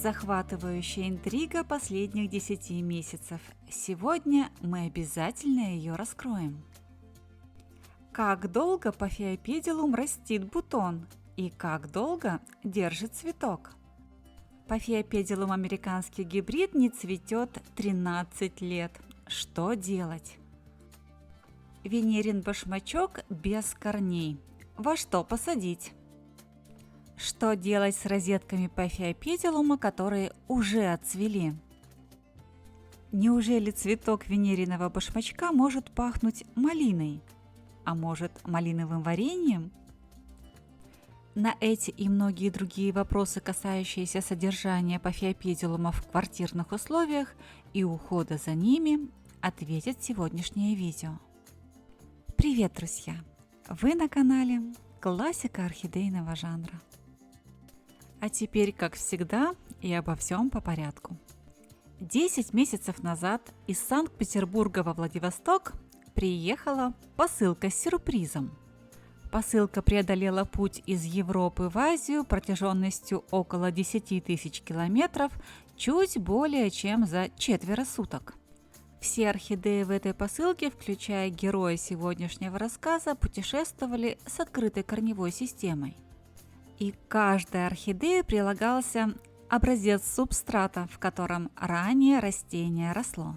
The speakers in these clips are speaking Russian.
Захватывающая интрига последних 10 месяцев. Сегодня мы обязательно ее раскроем. Как долго Paphiopedilum растит бутон и как долго держит цветок? Paphiopedilum американский гибрид не цветет 13 лет. Что делать? Венерин башмачок без корней. Во что посадить? Что делать с розетками Paphiopedilum, которые уже отцвели? Неужели цветок венериного башмачка может пахнуть малиной? А может, малиновым вареньем? На эти и многие другие вопросы, касающиеся содержания Paphiopedilum в квартирных условиях и ухода за ними, ответит сегодняшнее видео. Привет, друзья! Вы на канале Классика орхидейного жанра. А теперь, как всегда, и обо всем по порядку. 10 месяцев назад из Санкт-Петербурга во Владивосток приехала посылка с сюрпризом. Посылка преодолела путь из Европы в Азию протяженностью около 10 тысяч километров чуть более чем за четверо суток. Все орхидеи в этой посылке, включая героя сегодняшнего рассказа, путешествовали с открытой корневой системой. И к каждой орхидее прилагался образец субстрата, в котором ранее растение росло.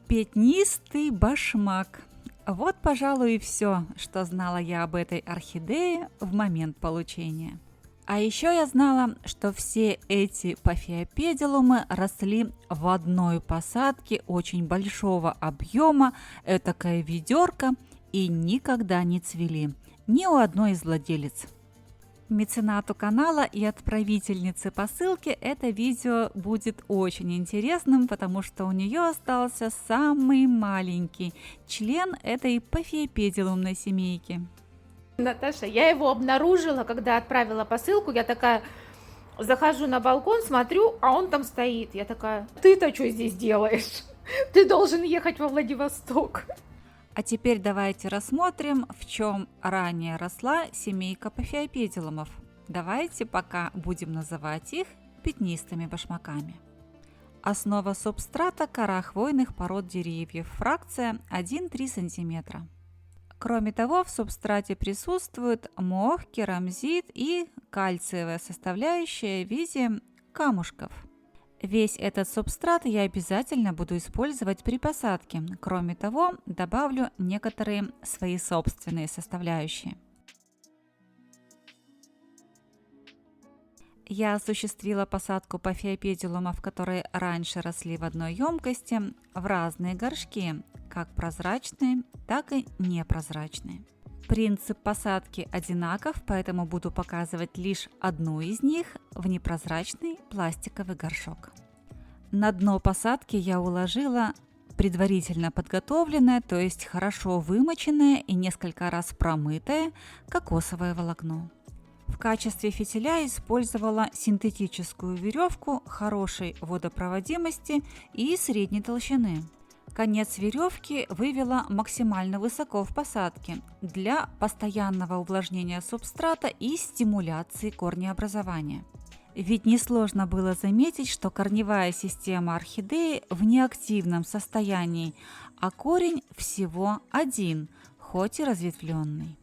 Пятнистый башмак. Вот, пожалуй, и все, что знала я об этой орхидее в момент получения. А еще я знала, что все эти Paphiopedilum росли в одной посадке очень большого объема, этакое ведерко, и никогда не цвели ни у одной из владелиц. Меценату канала и отправительнице посылки это видео будет очень интересным, потому что у нее остался самый маленький член этой Paphiopedilum семейки. Наташа, я его обнаружила, когда отправила посылку. Я такая захожу на балкон, смотрю, а он там стоит. Я такая: ты-то что здесь делаешь? Ты должен ехать во Владивосток. А теперь давайте рассмотрим, в чем ранее росла семейка Paphiopedilum. Давайте пока будем называть их пятнистыми башмаками. Основа субстрата – кора хвойных пород деревьев, фракция 1-3 см. Кроме того, в субстрате присутствует мох, керамзит и кальциевая составляющая в виде камушков. Весь этот субстрат я обязательно буду использовать при посадке. Кроме того, добавлю некоторые свои собственные составляющие. Я осуществила посадку Paphiopedilum, которые раньше росли в одной емкости, в разные горшки, как прозрачные, так и непрозрачные. Принцип посадки одинаков, поэтому буду показывать лишь одну из них в непрозрачный пластиковый горшок. На дно посадки я уложила предварительно подготовленное, то есть хорошо вымоченное и несколько раз промытое кокосовое волокно. В качестве фитиля использовала синтетическую веревку хорошей водопроводимости и средней толщины. Конец веревки вывела максимально высоко в посадке для постоянного увлажнения субстрата и стимуляции корнеобразования. Ведь несложно было заметить, что корневая система орхидеи в неактивном состоянии, а корень всего один, хоть и разветвленный.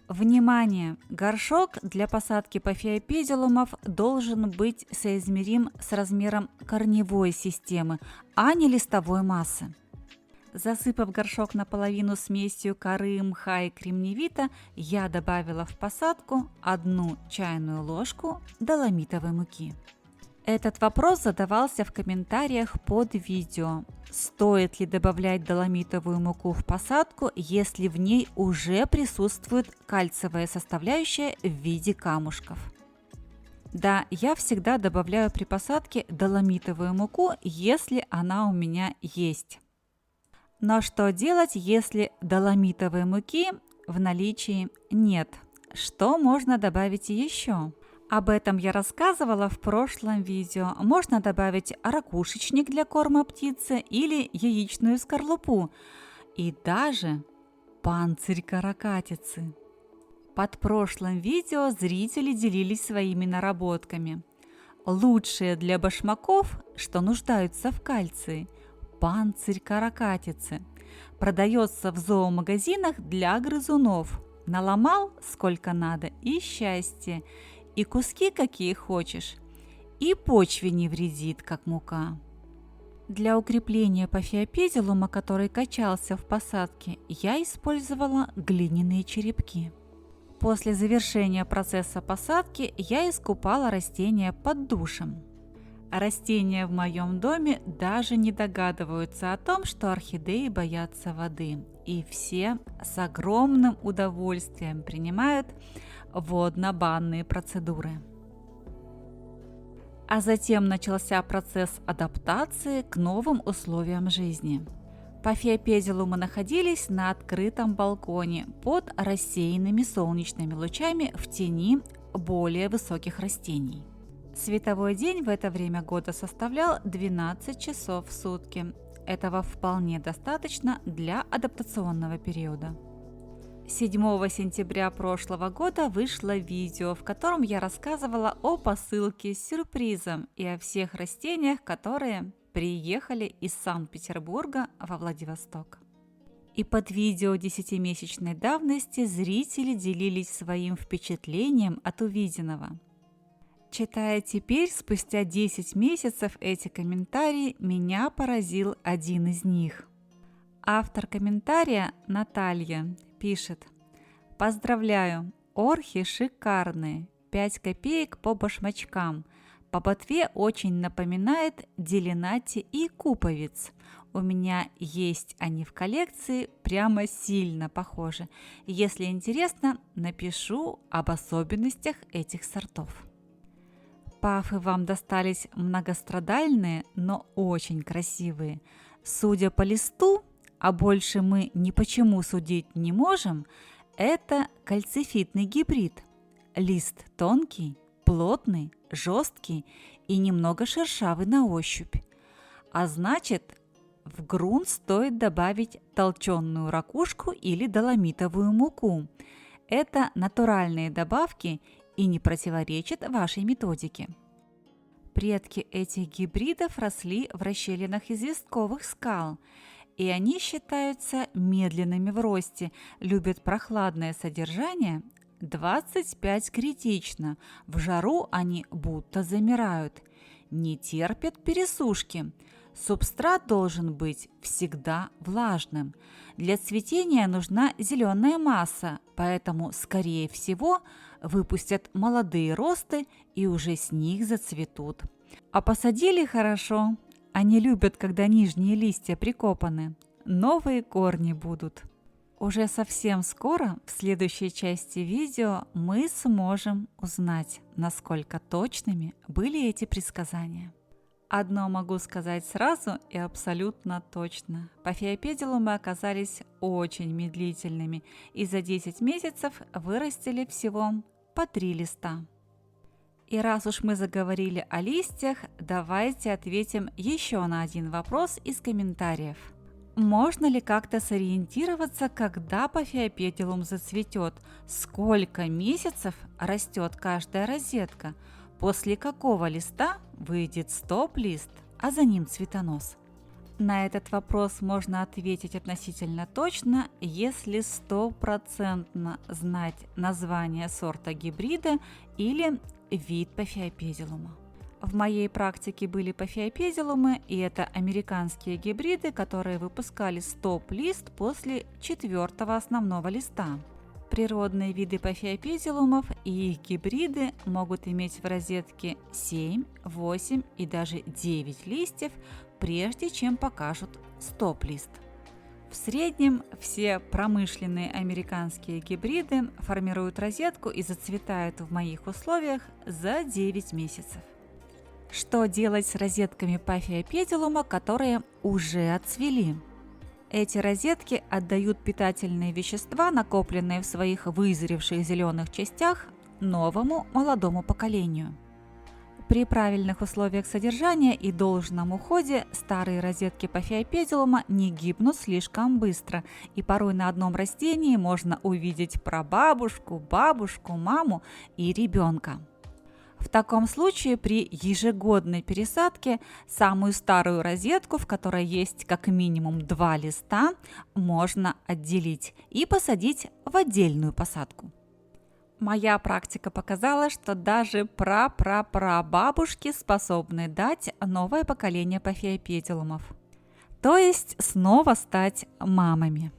Внимание! Горшок для посадки Paphiopedilum должен быть соизмерим с размером корневой системы, а не листовой массы. Засыпав горшок наполовину смесью коры, мха и кремневита, я добавила в посадку 1 чайную ложку доломитовой муки. Этот вопрос задавался в комментариях под видео. Стоит ли добавлять доломитовую муку в посадку, если в ней уже присутствует кальциевая составляющая в виде камушков? Да, я всегда добавляю при посадке доломитовую муку, если она у меня есть. Но что делать, если доломитовой муки в наличии нет? Что можно добавить еще? Об этом я рассказывала в прошлом видео. Можно добавить ракушечник для корма птицы или яичную скорлупу. И даже панцирь каракатицы. Под прошлым видео зрители делились своими наработками. Лучшие для башмаков, что нуждаются в кальции, панцирь каракатицы. Продается в зоомагазинах для грызунов. Наломал сколько надо и счастье, и куски какие хочешь, и почве не вредит, как мука. Для укрепления пафиопедилума, который качался в посадке, я использовала глиняные черепки. После завершения процесса посадки я искупала растения под душем. Растения в моем доме даже не догадываются о том, что орхидеи боятся воды, и все с огромным удовольствием принимают водно-банные процедуры. А затем начался процесс адаптации к новым условиям жизни. Пафиопедилумы находились на открытом балконе под рассеянными солнечными лучами в тени более высоких растений. Световой день в это время года составлял 12 часов в сутки. Этого вполне достаточно для адаптационного периода. 7 сентября прошлого года вышло видео, в котором я рассказывала о посылке с сюрпризом и о всех растениях, которые приехали из Санкт-Петербурга во Владивосток. И под видео 10-месячной давности зрители делились своим впечатлением от увиденного. Читая теперь, спустя 10 месяцев, эти комментарии, меня поразил один из них. Автор комментария, Наталья, пишет: «Поздравляю, орхи шикарные, 5 копеек по башмачкам. По ботве очень напоминает делинати и куповиц. У меня есть они в коллекции, прямо сильно похожи. Если интересно, напишу об особенностях этих сортов». Пафы вам достались многострадальные, но очень красивые. Судя по листу, а больше мы ни почему судить не можем, это кальцифитный гибрид. Лист тонкий, плотный, жесткий и немного шершавый на ощупь. А значит, в грунт стоит добавить толченую ракушку или доломитовую муку. Это натуральные добавки и не противоречат вашей методике. Предки этих гибридов росли в расщелинах известковых скал, и они считаются медленными в росте, любят прохладное содержание. 25 критично, в жару они будто замирают, не терпят пересушки. Субстрат должен быть всегда влажным. Для цветения нужна зеленая масса, поэтому, скорее всего, выпустят молодые росты и уже с них зацветут. А посадили хорошо. Они любят, когда нижние листья прикопаны. Новые корни будут. Уже совсем скоро, в следующей части видео, мы сможем узнать, насколько точными были эти предсказания. Одно могу сказать сразу и абсолютно точно. Пафиопедилумы оказались очень медлительными и за 10 месяцев вырастили всего по 3 листа. И раз уж мы заговорили о листьях, давайте ответим еще на один вопрос из комментариев. Можно ли как-то сориентироваться, когда пафиопедилум зацветет? Сколько месяцев растет каждая розетка? После какого листа выйдет стоп-лист, а за ним цветонос? На этот вопрос можно ответить относительно точно, если 100% знать название сорта гибрида или вид пафиопедилума. В моей практике были пафиопедилумы, и это американские гибриды, которые выпускали стоп-лист после 4-го основного листа. Природные виды пафиопедилумов и их гибриды могут иметь в розетке 7, 8 и даже 9 листьев, прежде чем покажут стоп-лист. В среднем все промышленные американские гибриды формируют розетку и зацветают в моих условиях за 9 месяцев. Что делать с розетками пафиопедилума, которые уже отцвели? Эти розетки отдают питательные вещества, накопленные в своих вызревших зеленых частях, новому молодому поколению. При правильных условиях содержания и должном уходе старые розетки пафиопедилума не гибнут слишком быстро, и порой на одном растении можно увидеть прабабушку, бабушку, маму и ребенка. В таком случае при ежегодной пересадке самую старую розетку, в которой есть как минимум 2 листа, можно отделить и посадить в отдельную посадку. Моя практика показала, что даже прапрапрабабушки способны дать новое поколение пафиопедилумов, то есть снова стать мамами.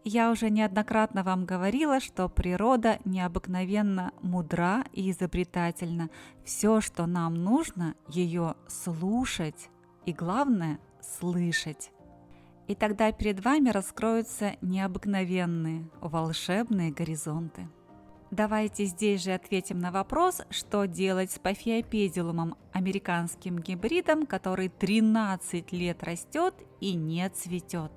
Я уже неоднократно вам говорила, что природа необыкновенно мудра и изобретательна. Все, что нам нужно, ее слушать и, главное, слышать. И тогда перед вами раскроются необыкновенные, волшебные горизонты. Давайте здесь же ответим на вопрос, что делать с пафиопедилумом, американским гибридом, который 13 лет растет и не цветет.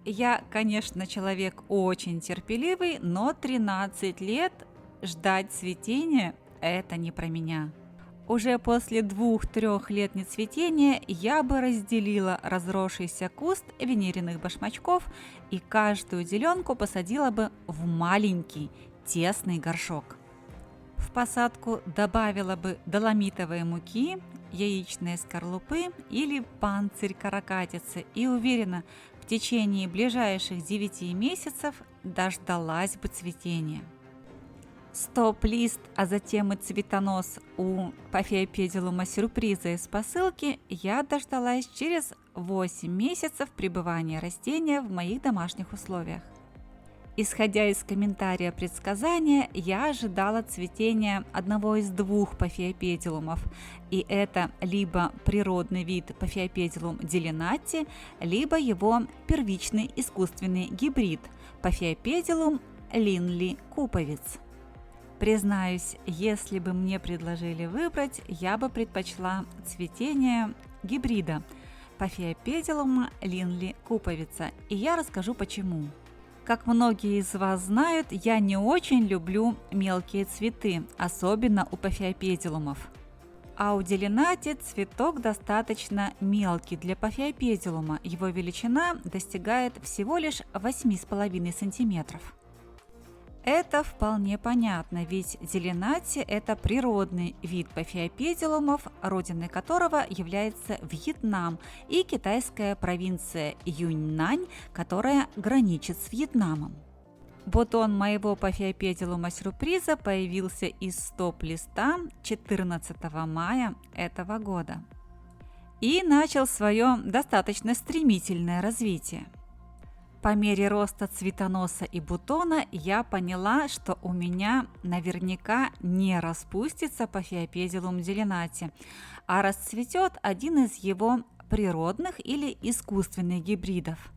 Я, конечно, человек очень терпеливый, но 13 лет ждать цветения – это не про меня. Уже после 2-3 лет нецветения я бы разделила разросшийся куст венериных башмачков и каждую деленку посадила бы в маленький тесный горшок. В посадку добавила бы доломитовой муки, яичной скорлупы или панцирь каракатицы и уверена, в течение ближайших 9 месяцев дождалась бы цветения. Стоп-лист, а затем и цветонос у пафиопедилума сюрприза из посылки я дождалась через 8 месяцев пребывания растения в моих домашних условиях. Исходя из комментария предсказания, я ожидала цветения одного из 2 пафиопедилумов, и это либо природный вид пафиопедилум делинати, либо его первичный искусственный гибрид пафиопедилум линли куповиц. Признаюсь, если бы мне предложили выбрать, я бы предпочла цветение гибрида пафиопедилума линли куповица, и я расскажу почему. Как многие из вас знают, я не очень люблю мелкие цветы, особенно у пафиопедилумов. А у делинати цветок достаточно мелкий для пафиопедилума, его величина достигает всего лишь 8,5 см. Это вполне понятно, ведь делинати – это природный вид пафиопедилумов, родиной которого является Вьетнам и китайская провинция Юньнань, которая граничит с Вьетнамом. Бутон моего пафиопедилума сюрприза появился из стоп-листа 14 мая этого года и начал свое достаточно стремительное развитие. По мере роста цветоноса и бутона я поняла, что у меня наверняка не распустится пафиопедилум делинати, а расцветет один из его природных или искусственных гибридов.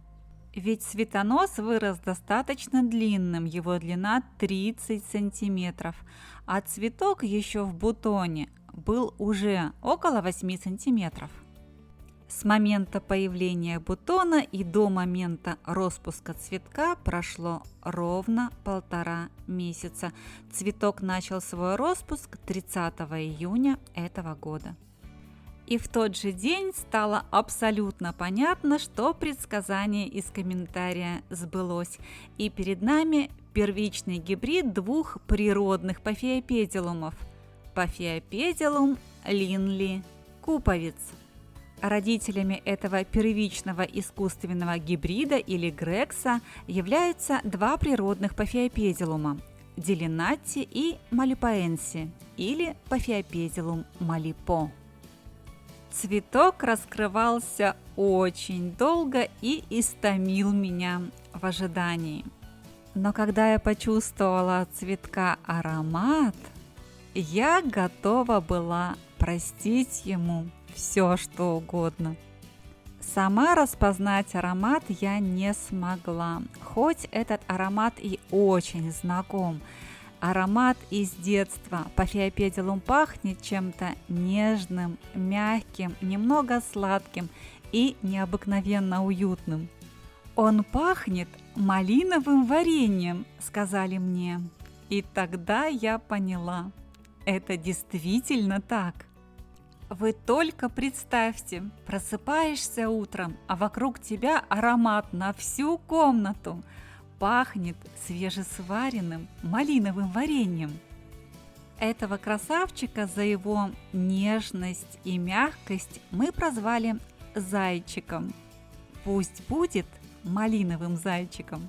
Ведь цветонос вырос достаточно длинным, его длина 30 см, а цветок еще в бутоне был уже около 8 см. С момента появления бутона и до момента распуска цветка прошло ровно 1,5 месяца. Цветок начал свой распуск 30 июня этого года. И в тот же день стало абсолютно понятно, что предсказание из комментария сбылось. И перед нами первичный гибрид 2 природных пафиопедилумов – пафиопедилум линли куповиц. Родителями этого первичного искусственного гибрида или грекса являются 2 природных пафиопедилума – делинати и малипоэнси или пафиопедилум малипо. Цветок раскрывался очень долго и истомил меня в ожидании. Но когда я почувствовала от цветка аромат, я готова была простить ему все, что угодно. Сама распознать аромат я не смогла, хоть этот аромат и очень знаком. Аромат из детства. Пафиопедилум пахнет чем-то нежным, мягким, немного сладким и необыкновенно уютным. «Он пахнет малиновым вареньем», — сказали мне. И тогда я поняла, это действительно так. Вы только представьте, просыпаешься утром, а вокруг тебя аромат на всю комнату. Пахнет свежесваренным малиновым вареньем. Этого красавчика за его нежность и мягкость мы прозвали зайчиком. Пусть будет малиновым зайчиком.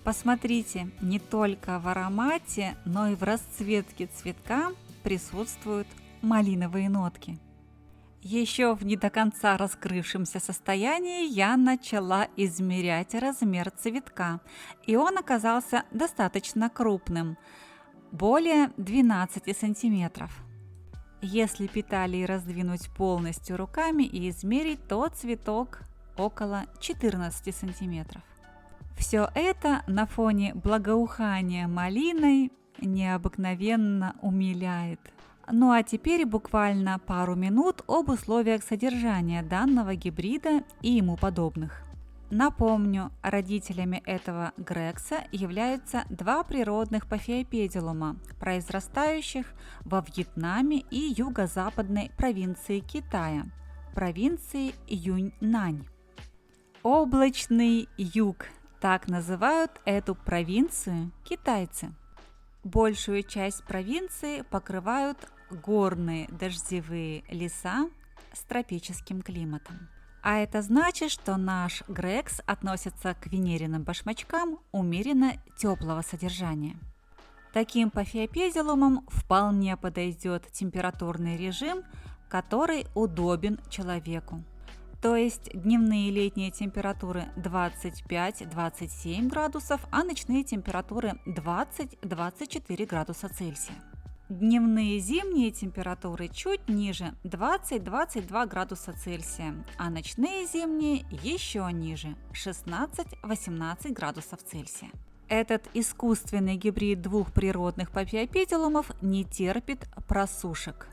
Посмотрите, не только в аромате, но и в расцветке цветка присутствуют малиновые нотки. Еще в не до конца раскрывшемся состоянии я начала измерять размер цветка, и он оказался достаточно крупным, более 12 сантиметров. Если петалии раздвинуть полностью руками и измерить, то цветок около 14 сантиметров. Все это на фоне благоухания малиной необыкновенно умиляет. Ну а теперь буквально пару минут об условиях содержания данного гибрида и ему подобных. Напомню, родителями этого грекса являются два природных пафиопедилума, произрастающих во Вьетнаме и юго-западной провинции Китая, провинции Юньнань. Облачный юг – так называют эту провинцию китайцы. Большую часть провинции покрывают горные дождевые леса с тропическим климатом. А это значит, что наш грекс относится к венериным башмачкам умеренно теплого содержания. Таким пафиопедилумам вполне подойдет температурный режим, который удобен человеку. То есть дневные и летние температуры 25-27 градусов, а ночные температуры 20-24 градуса Цельсия. Дневные зимние температуры чуть ниже 20-22 градуса Цельсия, а ночные зимние еще ниже 16-18 градусов Цельсия. Этот искусственный гибрид двух природных пафиопедилумов не терпит просушек.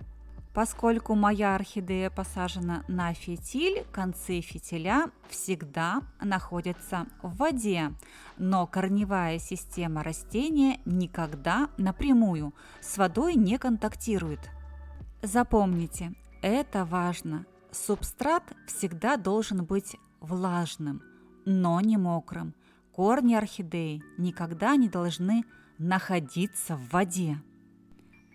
Поскольку моя орхидея посажена на фитиль, концы фитиля всегда находятся в воде, но корневая система растения никогда напрямую с водой не контактирует. Запомните, это важно. Субстрат всегда должен быть влажным, но не мокрым. Корни орхидеи никогда не должны находиться в воде.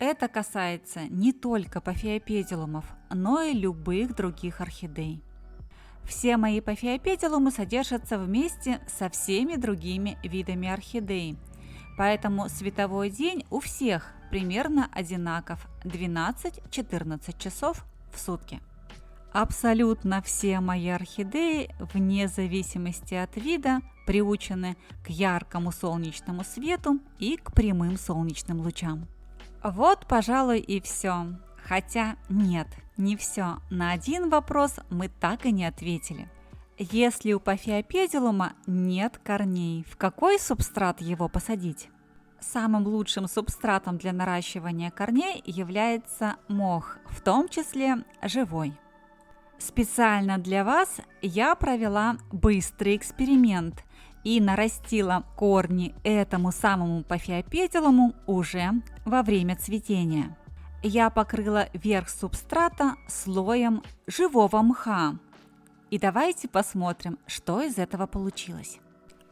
Это касается не только пафиопедилумов, но и любых других орхидей. Все мои пафиопедилумы содержатся вместе со всеми другими видами орхидей, поэтому световой день у всех примерно одинаков – 12-14 часов в сутки. Абсолютно все мои орхидеи, вне зависимости от вида, приучены к яркому солнечному свету и к прямым солнечным лучам. Вот, пожалуй, и все. Хотя нет, не все. На один вопрос мы так и не ответили. Если у пафиопедилума нет корней, в какой субстрат его посадить? Самым лучшим субстратом для наращивания корней является мох, в том числе живой. Специально для вас я провела быстрый эксперимент и нарастила корни этому самому пафиопедилуму уже во время цветения. Я покрыла верх субстрата слоем живого мха. И давайте посмотрим, что из этого получилось.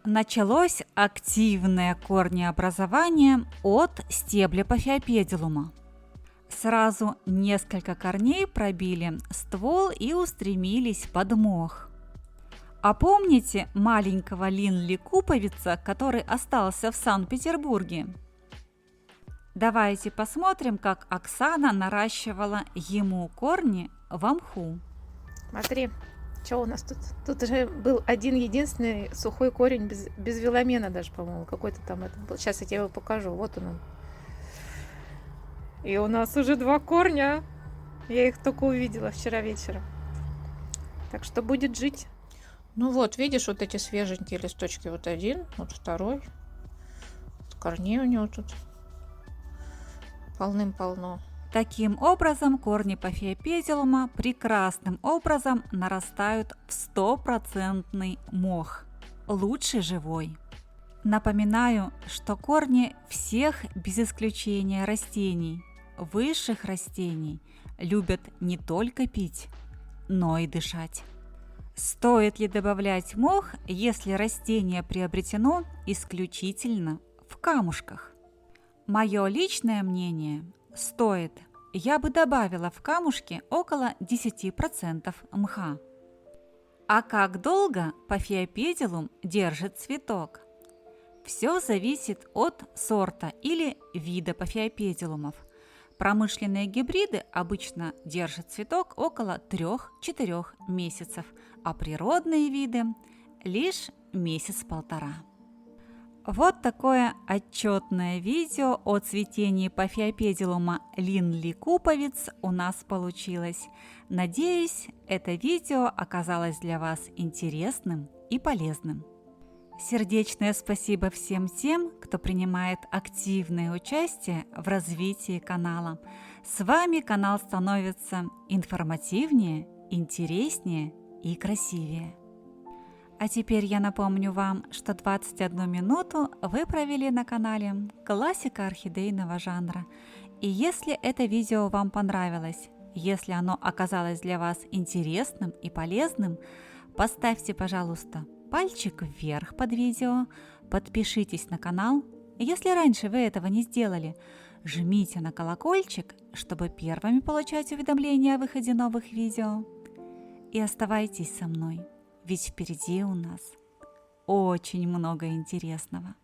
Началось активное корнеобразование от стебля пафиопедилума. Сразу несколько корней пробили ствол и устремились под мох. А помните маленького Линли Куповица, который остался в Санкт-Петербурге? Давайте посмотрим, как Оксана наращивала ему корни в мху. Смотри, что у нас тут? Тут же был один единственный сухой корень без веломена даже, по-моему, какой-то там это был. Сейчас я тебе его покажу. Вот он. И у нас уже два корня. Я их только увидела вчера вечером. Так что будет жить. Ну вот, видишь, вот эти свеженькие листочки. Вот один, вот второй. Корней у него тут полным-полно. Таким образом, корни пафиопедилума прекрасным образом нарастают в 100% мох. Лучше живой. Напоминаю, что корни всех без исключения растений, высших растений, любят не только пить, но и дышать. Стоит ли добавлять мох, если растение приобретено исключительно в камушках? Мое личное мнение – стоит. Я бы добавила в камушки около 10% мха. А как долго Paphiopedilum держит цветок? Все зависит от сорта или вида пафиопедилумов. Промышленные гибриды обычно держат цветок около 3-4 месяцев, а природные виды лишь месяц-полтора. Вот такое отчетное видео о цветении пафиопедилума Линли Куповиц у нас получилось. Надеюсь, это видео оказалось для вас интересным и полезным. Сердечное спасибо всем тем, кто принимает активное участие в развитии канала. С вами канал становится информативнее, интереснее и красивее. А теперь я напомню вам, что 21 минуту вы провели на канале «Классика орхидейного жанра». И если это видео вам понравилось, если оно оказалось для вас интересным и полезным, поставьте, пожалуйста, пальчик вверх под видео, подпишитесь на канал. Если раньше вы этого не сделали, жмите на колокольчик, чтобы первыми получать уведомления о выходе новых видео. И оставайтесь со мной. Ведь впереди у нас очень много интересного.